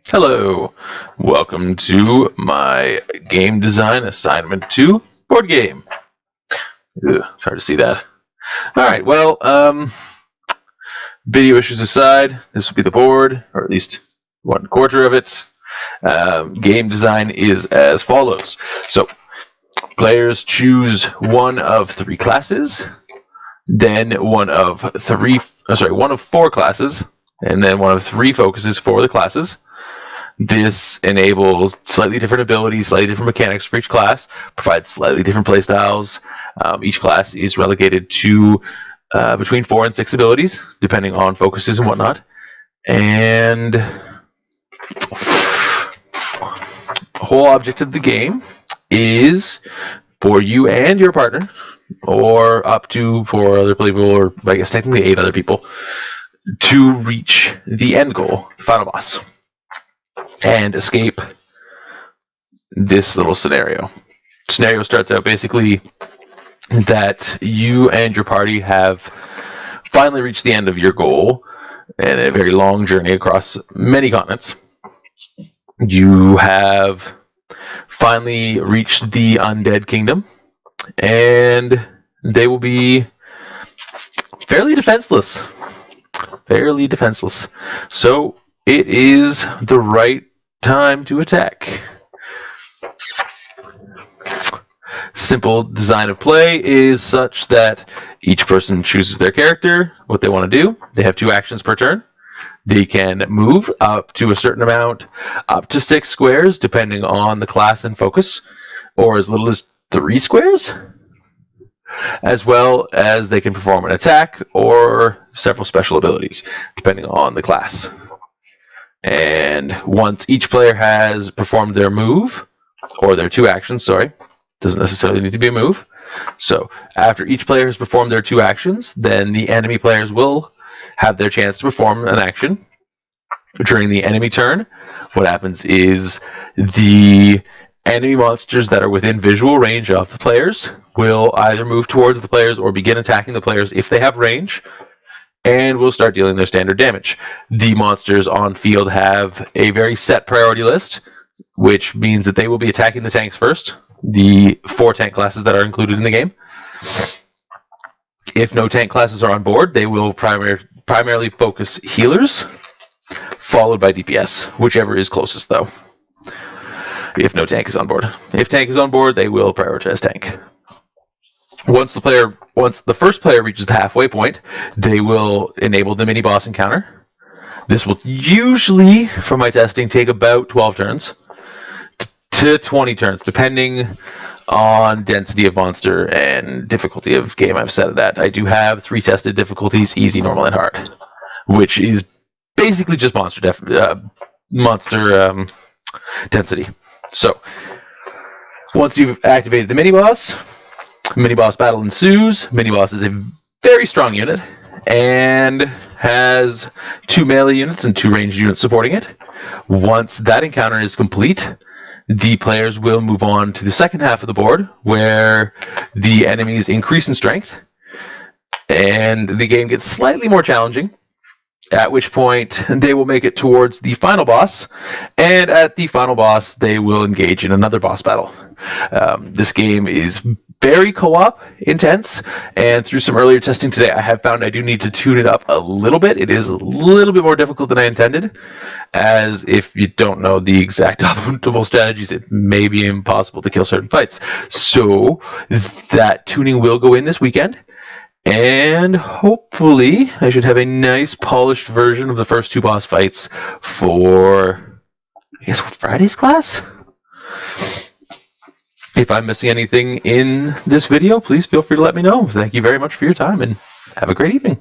Hello, welcome to my game design assignment 2 board game. It's hard to see that. Alright, well, video issues aside, this will be the board, or at least 1/4 of it. Game design is as follows. So, players choose one of 3 classes, then one of 4 classes, and then one of 3 focuses for the classes. This enables slightly different abilities, slightly different mechanics for each class, provides slightly different playstyles. Each class is relegated to between 4 and 6 abilities, depending on focuses and whatnot. And the whole object of the game is for you and your partner, or up to 4 other people, or I guess technically 8 other people, to reach the end goal, the final boss, and escape this little scenario. Scenario starts out basically that you and your party have finally reached the end of your goal and a very long journey across many continents. You have finally reached the undead kingdom, and they will be fairly defenseless. So it is the right time to attack. Simple design of play is such that each person chooses their character, what they want to do. They have 2 actions per turn. They can move up to a certain amount, up to 6 squares, depending on the class and focus, or as little as 3 squares, as well as they can perform an attack or several special abilities, depending on the class. And once each player has performed their move, or their 2 actions, doesn't necessarily need to be a move. So after each player has performed their 2 actions, then the enemy players will have their chance to perform an action. During the enemy turn, what happens is the enemy monsters that are within visual range of the players will either move towards the players or begin attacking the players if they have range, and will start dealing their standard damage. The monsters on field have a very set priority list, which means that they will be attacking the tanks first, the 4 tank classes that are included in the game. If no tank classes are on board, they will primarily focus healers, followed by DPS, whichever is closest though, if no tank is on board. If tank is on board, they will prioritize tank. Once the first player reaches the halfway point, they will enable the mini-boss encounter. This will usually, from my testing, take about 12 turns to 20 turns, depending on density of monster and difficulty of game I've set it at. I do have 3 tested difficulties: easy, normal, and hard, which is basically just monster density. So once you've activated the mini-boss battle ensues. Mini-boss is a very strong unit and has 2 melee units and 2 ranged units supporting it. Once that encounter is complete, the players will move on to the second half of the board, where the enemies increase in strength, and the game gets slightly more challenging, at which point they will make it towards the final boss, and at the final boss they will engage in another boss battle. This game is very co-op intense, and through some earlier testing today, I have found I do need to tune it up a little bit. It is a little bit more difficult than I intended, as if you don't know the exact optimal strategies, it may be impossible to kill certain fights. So that tuning will go in this weekend, and hopefully I should have a nice polished version of the first 2 boss fights for, I guess, Friday's class? If I'm missing anything in this video, please feel free to let me know. Thank you very much for your time, and have a great evening.